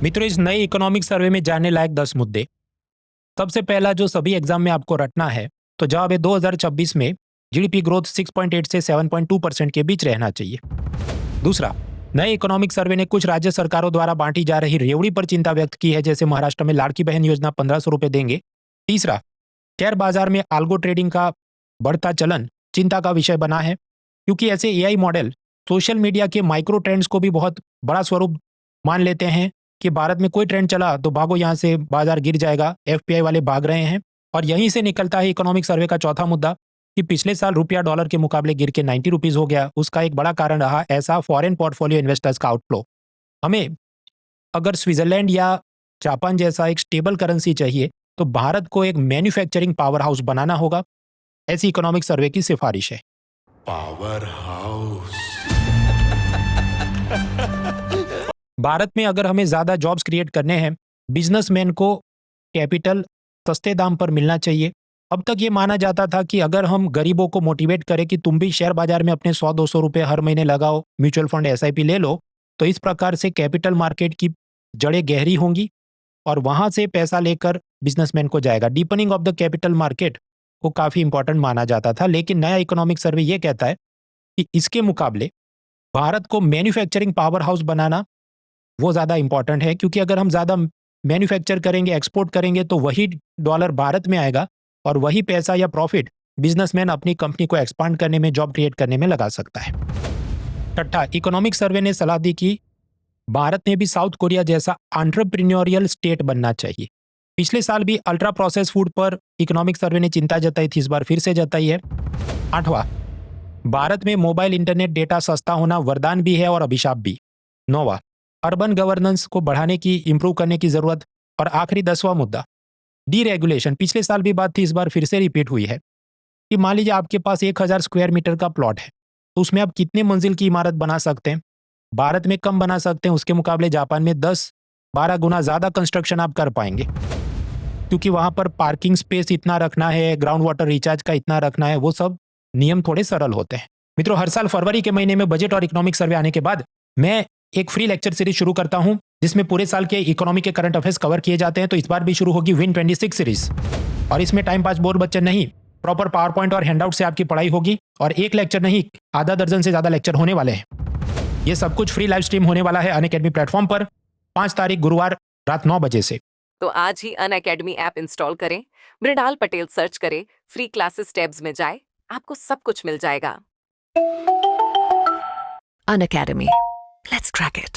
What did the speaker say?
मित्रों, इस नए इकोनॉमिक सर्वे में जानने लायक 10 मुद्दे। सबसे पहला जो सभी एग्जाम में आपको रटना है, तो जवाब है 2026 में जीडीपी ग्रोथ 6.8 से 7.2% के बीच रहना चाहिए। दूसरा, नए इकोनॉमिक सर्वे ने कुछ राज्य सरकारों द्वारा बांटी जा रही रेवड़ी पर चिंता व्यक्त की है, जैसे महाराष्ट्र में लाड़की बहन योजना 1500 रुपए देंगे। तीसरा, शेयर बाजार में आल्गो ट्रेडिंग का बढ़ता चलन चिंता का विषय बना है, क्योंकि ऐसे एआई मॉडल सोशल मीडिया के माइक्रो ट्रेंड्स को भी बहुत बड़ा स्वरूप मान लेते हैं कि भारत में कोई ट्रेंड चला तो भागो यहाँ से, बाजार गिर जाएगा, एफपीआई वाले भाग रहे हैं। और यहीं से निकलता है इकोनॉमिक सर्वे का चौथा मुद्दा कि पिछले साल रुपया डॉलर के मुकाबले गिर के 90 रुपीज हो गया। उसका एक बड़ा कारण रहा ऐसा फॉरेन पोर्टफोलियो इन्वेस्टर्स का आउटफ्लो। हमें अगर स्विट्जरलैंड या जापान जैसा एक स्टेबल करेंसी चाहिए तो भारत को एक मैन्युफैक्चरिंग पावर हाउस बनाना होगा। ऐसी इकोनॉमिक सर्वे की सिफारिश है। Power house. भारत में अगर हमें ज्यादा जॉब्स क्रिएट करने हैं, बिजनेसमैन को कैपिटल सस्ते दाम पर मिलना चाहिए। अब तक ये माना जाता था कि अगर हम गरीबों को मोटिवेट करें कि तुम भी शेयर बाजार में अपने 100-200 रुपए हर महीने लगाओ, म्यूचुअल फंड एसआईपी ले लो, तो इस प्रकार से कैपिटल मार्केट की जड़ें गहरी होंगी और वहां से पैसा लेकर बिजनेसमैन को जाएगा। Deepening of the capital market को काफी इंपॉर्टेंट माना जाता था, लेकिन नया इकोनॉमिक सर्वे ये कहता है कि इसके मुकाबले भारत को मैन्युफैक्चरिंग पावर हाउस बनाना वो ज़्यादा इंपॉर्टेंट है, क्योंकि अगर हम ज़्यादा मैन्युफैक्चर करेंगे, एक्सपोर्ट करेंगे, तो वही डॉलर भारत में आएगा और वही पैसा या प्रॉफिट बिजनेसमैन अपनी कंपनी को एक्सपांड करने में, जॉब क्रिएट करने में लगा सकता है। छठा, इकोनॉमिक सर्वे ने सलाह दी कि भारत ने भी साउथ कोरिया जैसा एंटरप्रेन्योरियल स्टेट बनना चाहिए। पिछले साल भी अल्ट्रा प्रोसेस फूड पर इकोनॉमिक सर्वे ने चिंता जताई थी, इस बार फिर से जताई है। आठवां, भारत में मोबाइल इंटरनेट डेटा सस्ता होना वरदान भी है और अभिशाप भी। नौवां, अर्बन गवर्नेंस को बढ़ाने की, इंप्रूव करने की जरूरत। और आखिरी 10वां मुद्दा, डीरेगुलेशन। पिछले साल भी बात थी, इस बार फिर से रिपीट हुई है कि मान लीजिए आपके पास 1000 स्क्वायर मीटर का प्लॉट है, तो उसमें आप कितने मंजिल की इमारत बना सकते हैं? भारत में कम बना सकते हैं, उसके मुकाबले जापान में 10-12 गुना ज्यादा कंस्ट्रक्शन आप कर पाएंगे, क्योंकि वहां पर पार्किंग स्पेस इतना रखना है, ग्राउंड वाटर रिचार्ज का इतना रखना है, वो सब नियम थोड़े सरल होते हैं। मित्रों, हर साल फरवरी के महीने में बजट और इकोनॉमिक सर्वे आने के बाद मैं एक फ्री लेक्चर सीरीज शुरू करता हूं, जिसमें पूरे साल के इकोनॉमी के करंट अफेयर्स कवर किए जाते हैं। तो इस बार भी शुरू होगी विन 26 सीरीज, और इसमें टाइम पास बोर बच्चे नहीं, प्रॉपर पावर पॉइंट और हैंडआउट से आपकी पढ़ाई होगी। और एक लेक्चर नहीं, आधा दर्जन से ज्यादा लेक्चर होने वाले हैं। ये सब कुछ फ्री लाइव स्ट्रीम होने वाला है अनअकैडमी प्लेटफॉर्म पर 5 तारीख गुरुवार रात 9 बजे से। तो आज ही अनअकैडमी ऐप इंस्टॉल करें, मृणाल पटेल सर्च करें, फ्री क्लासेस टैब्स में जाए, आपको सब कुछ मिल जाएगा। Unacademy. Let's crack it.